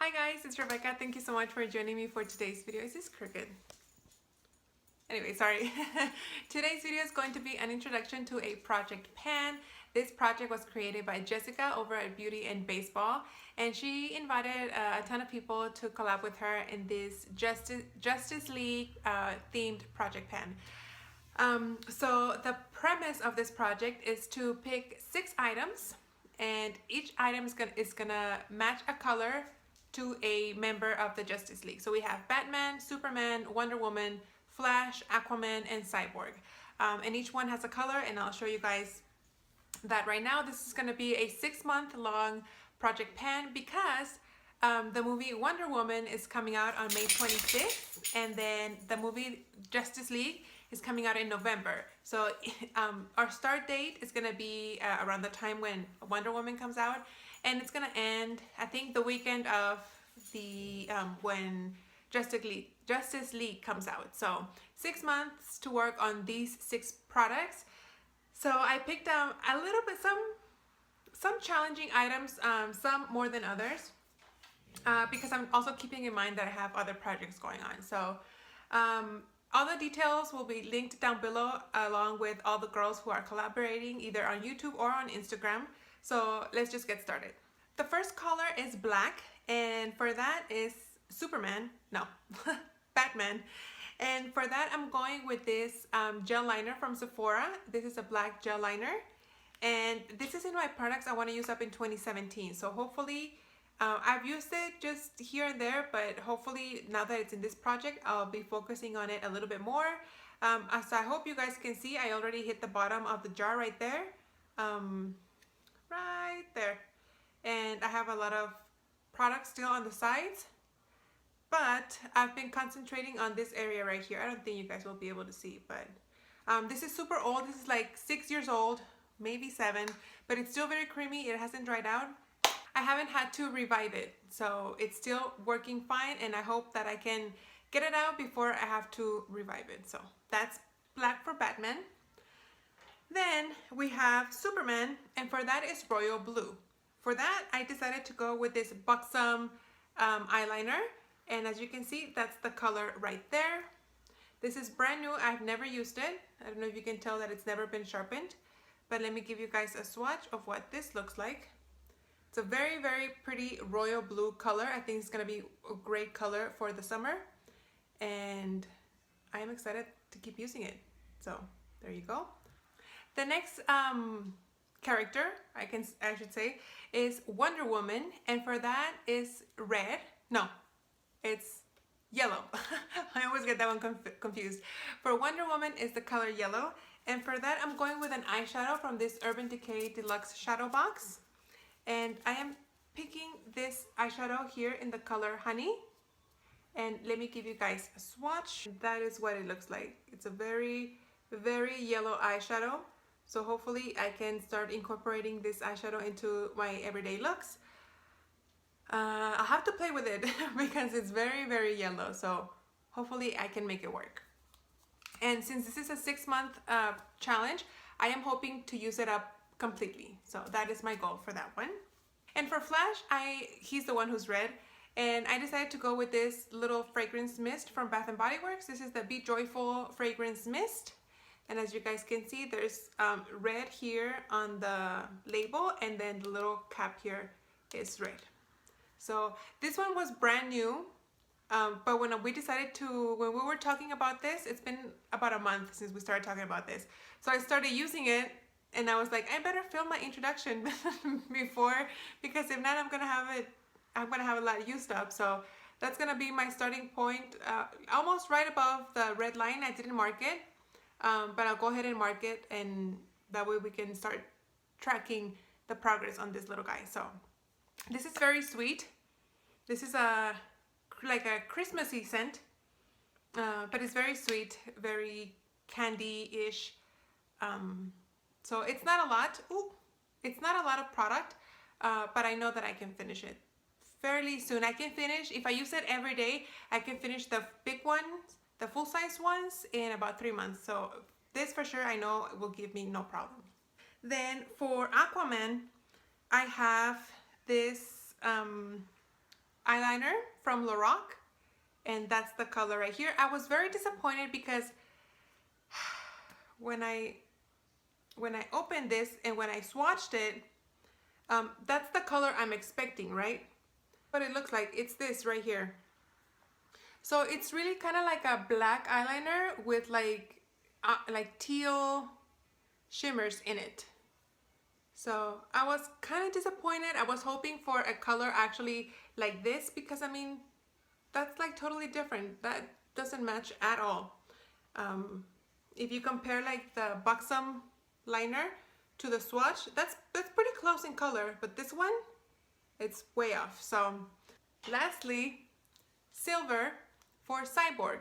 Hi guys, it's Rebecca. Thank you so much for joining me for today's video. Is this crooked? Anyway, sorry. Today's video is going to be an introduction to a project pan. This project was created by Jessica over at Beauty and Baseball, and she invited a ton of people to collab with her in this Justice League themed project pan. So the premise of this project is to pick 6 items, and each item is gonna match a color to a member of the Justice League. So we have Batman, Superman, Wonder Woman, Flash, Aquaman, and Cyborg. And each one has a color, and I'll show you guys that right now. This is gonna be a 6-month-long project pan because the movie Wonder Woman is coming out on May 25th, and then the movie Justice League is coming out in November. So our start date is gonna be around the time when Wonder Woman comes out, and it's gonna end, I think, the weekend of the when Justice League comes out. So 6 months to work on these 6 products. So I picked a little bit, some challenging items, some more than others, because I'm also keeping in mind that I have other projects going on. So all the details will be linked down below, along with all the girls who are collaborating either on YouTube or on Instagram. So let's just get started. The first color is black, and for that is Batman. And for that, I'm going with this gel liner from Sephora. This is a black gel liner, and this is in my products I want to use up in 2017. So hopefully, I've used it just here and there, but hopefully now that it's in this project, I'll be focusing on it a little bit more. As I hope you guys can see, I already hit the bottom of the jar right there. Right there. And I have a lot of products still on the sides, but I've been concentrating on this area right here. I don't think you guys will be able to see, but this is super old. This is like 6 years old, maybe 7, but it's still very creamy. It hasn't dried out. I haven't had to revive it, so it's still working fine, and I hope that I can get it out before I have to revive it. So that's black for Batman. Then we have Superman, and for that is royal blue. For that, I decided to go with this Buxom eyeliner, and as you can see, that's the color right there. This is brand new. I've never used it. I don't know if you can tell that it's never been sharpened, but let me give you guys a swatch of what this looks like. It's a very, very pretty royal blue color. I think it's gonna be a great color for the summer, and I am excited to keep using it. So there you go. The next character, I should say, is Wonder Woman, and for that is red. No, it's yellow. I always get that one confused. For Wonder Woman is the color yellow, and for that I'm going with an eyeshadow from this Urban Decay Deluxe Shadow Box, and I am picking this eyeshadow here in the color Honey, and let me give you guys a swatch. That is what it looks like. It's a very, very yellow eyeshadow. So hopefully I can start incorporating this eyeshadow into my everyday looks. I'll have to play with it because it's very, very yellow. So hopefully I can make it work. And since this is a 6-month challenge, I am hoping to use it up completely. So that is my goal for that one. And for Flash, he's the one who's red. And I decided to go with this little fragrance mist from Bath & Body Works. This is the Be Joyful Fragrance Mist. And as you guys can see, there's red here on the label, and then the little cap here is red. So this one was brand new, but when we were talking about this, it's been about a month since we started talking about this. So I started using it, and I was like, I better film my introduction before, because if not, I'm gonna have a lot used up. So that's gonna be my starting point, almost right above the red line. I didn't mark it. But I'll go ahead and mark it, and that way we can start tracking the progress on this little guy. So this is very sweet. This is like a Christmassy scent, but it's very sweet, very candy-ish. So it's not a lot. Ooh, it's not a lot of product, but I know that I can finish it fairly soon. I can finish, if I use it every day, I can finish the big ones, the full-size ones, in about 3 months. So this for sure I know will give me no problem. Then for Aquaman, I have this eyeliner from Lorac, and that's the color right here. I was very disappointed because when I opened this and when I swatched it, that's the color I'm expecting, right? But it looks like it's this right here. So it's really kind of like a black eyeliner with like teal shimmers in it. So I was kind of disappointed. I was hoping for a color actually like this, because I mean, that's like totally different. That doesn't match at all. If you compare like the Buxom liner to the swatch, that's pretty close in color, but this one, it's way off. So lastly, silver for Cyborg.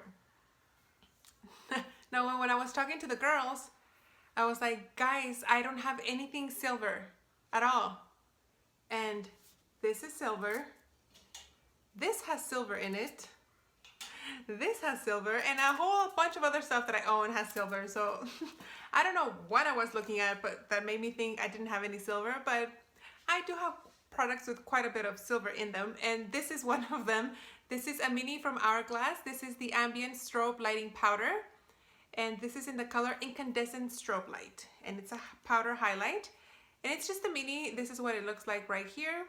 Now when I was talking to the girls, I was like, guys, I don't have anything silver at all. And this is silver. This has silver in it. This has silver, and a whole bunch of other stuff that I own has silver. So I don't know what I was looking at, but that made me think I didn't have any silver. But I do have products with quite a bit of silver in them, and this is one of them. This is a mini from Hourglass. This is the Ambient Strobe Lighting Powder, and this is in the color Incandescent Strobe Light, and it's a powder highlight, and it's just a mini. This is what it looks like right here.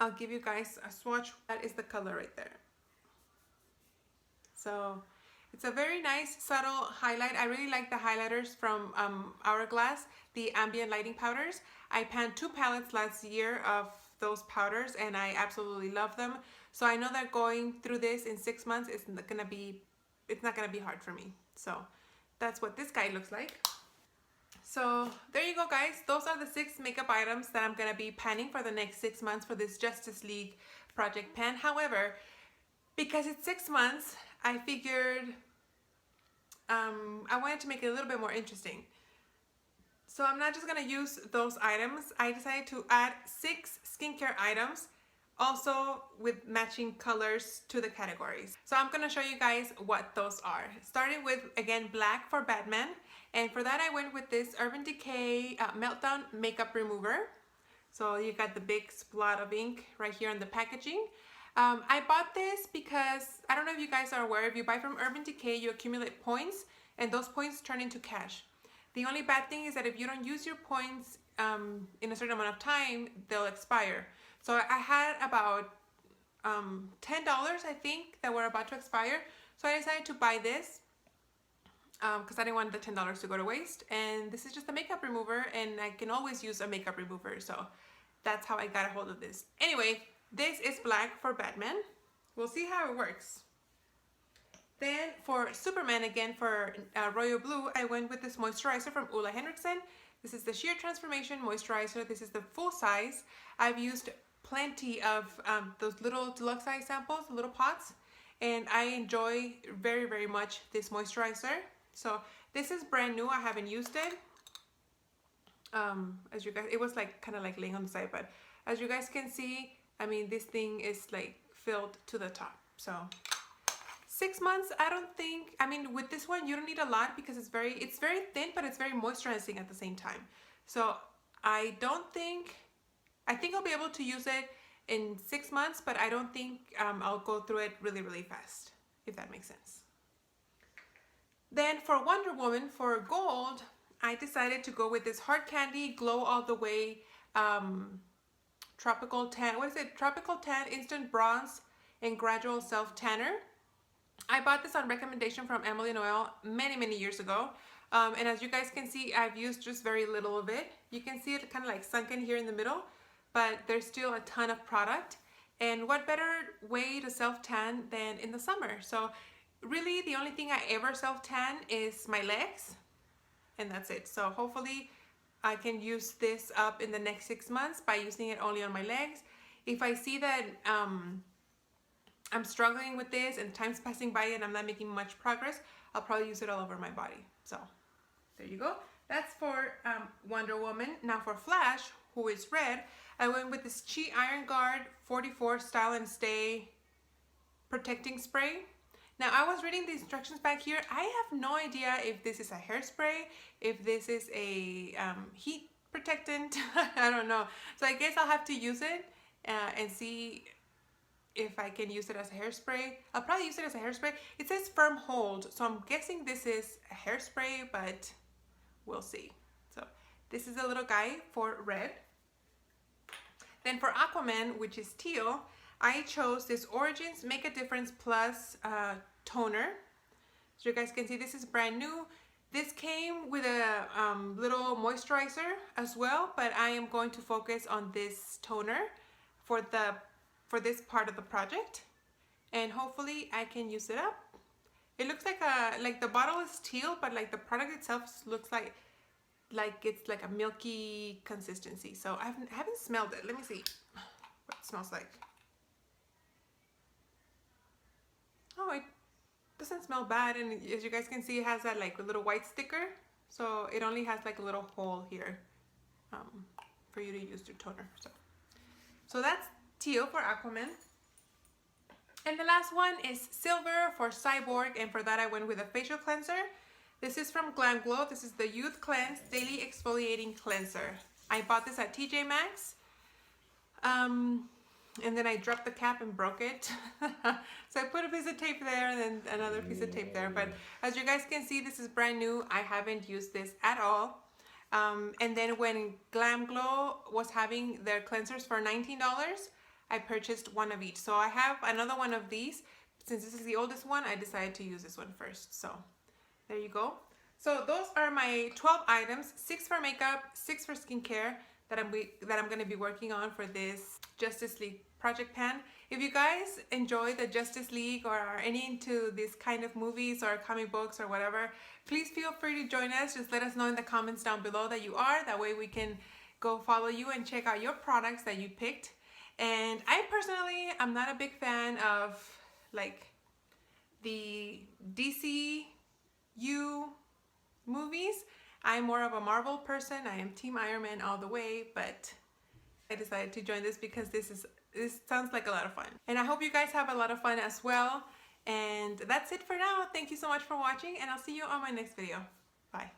I'll give you guys a swatch. That is the color right there. So it's a very nice subtle highlight. I really like the highlighters from Hourglass, the ambient lighting powders. I panned 2 palettes last year of those powders, and I absolutely love them. So I know that going through this in 6 months is not gonna be hard for me. So that's what this guy looks like. So there you go, guys. Those are the 6 makeup items that I'm gonna be panning for the next 6 months for this Justice League project pan. However, because it's 6 months, I figured I wanted to make it a little bit more interesting. So I'm not just gonna use those items. I decided to add 6 skincare items, also with matching colors to the categories. So I'm gonna show you guys what those are. Starting with, again, black for Batman. And for that I went with this Urban Decay Meltdown Makeup Remover. So you got the big splot of ink right here on the packaging. I bought this because, I don't know if you guys are aware, if you buy from Urban Decay, you accumulate points, and those points turn into cash. The only bad thing is that if you don't use your points in a certain amount of time, they'll expire. So I had about $10, I think, that were about to expire. So I decided to buy this because I didn't want the $10 to go to waste. And this is just a makeup remover, and I can always use a makeup remover. So that's how I got a hold of this. Anyway, this is black for Batman. We'll see how it works. Then for Superman, again for Royal Blue, I went with this moisturizer from Ulla Henriksen. This is the Sheer Transformation Moisturizer. This is the full size. I've used plenty of those little deluxe size samples, the little pots, and I enjoy very, very much this moisturizer. So this is brand new. I haven't used it. As you guys, it was like kind of like laying on the side, but as you guys can see, I mean, this thing is like filled to the top. So 6 months, I don't think, I mean, with this one, you don't need a lot because it's very thin, but it's very moisturizing at the same time. So I think I'll be able to use it in 6 months, but I don't think I'll go through it really, really fast, if that makes sense. Then for Wonder Woman, for gold, I decided to go with this Hard Candy Glow All the Way Tropical Tan, what is it? Tropical Tan Instant Bronze and Gradual Self Tanner. I bought this on recommendation from Emily Noel many, many years ago. And as you guys can see, I've used just very little of it. You can see it kind of like sunken here in the middle, but there's still a ton of product. And what better way to self-tan than in the summer? So really the only thing I ever self-tan is my legs, and that's it. So hopefully I can use this up in the next 6 months by using it only on my legs. If I see that I'm struggling with this and time's passing by and I'm not making much progress, I'll probably use it all over my body. So there you go. That's for Wonder Woman. Now for Flash, who is red, I went with this Chi Iron Guard 44 Style and Stay Protecting Spray. Now I was reading the instructions back here. I have no idea if this is a hairspray, if this is a heat protectant. I don't know. So I guess I'll have to use it and see if I can use it as a hairspray. I'll probably use it as a hairspray. It says firm hold, so I'm guessing this is a hairspray, but we'll see. So this is a little guy for red. Then for Aquaman, which is teal, I chose this Origins Make a Difference Plus toner. So you guys can see this is brand new. This came with a little moisturizer as well, but I am going to focus on this toner for this part of the project, and hopefully I can use it up. It looks like the bottle is teal, but like the product itself looks like it's like a milky consistency. So I haven't smelled it. Let me see what it smells like. Oh, it doesn't smell bad, and as you guys can see, it has that like little white sticker, so it only has like a little hole here for you to use your toner. So that's teal for Aquaman. And the last one is silver for Cyborg, and for that I went with a facial cleanser. This is from Glam Glow. This is the Youth Cleanse Daily Exfoliating Cleanser. I bought this at TJ Maxx. And then I dropped the cap and broke it. So I put a piece of tape there and then another piece of tape there. But as you guys can see, this is brand new. I haven't used this at all. And then when Glam Glow was having their cleansers for $19, I purchased one of each. So I have another one of these. Since this is the oldest one, I decided to use this one first. So there you go. So those are my 12 items, 6 for makeup, 6 for skincare, that I'm going to be working on for this Justice League project pan. If you guys enjoy the Justice League or are any into this kind of movies or comic books or whatever, please feel free to join us. Just let us know in the comments down below that you are. That way we can go follow you and check out your products that you picked. And I personally am not a big fan of like the DCU movies. I'm more of a Marvel person. I am Team Iron Man all the way, but I decided to join this because this sounds like a lot of fun. And I hope you guys have a lot of fun as well. And that's it for now. Thank you so much for watching, and I'll see you on my next video. Bye.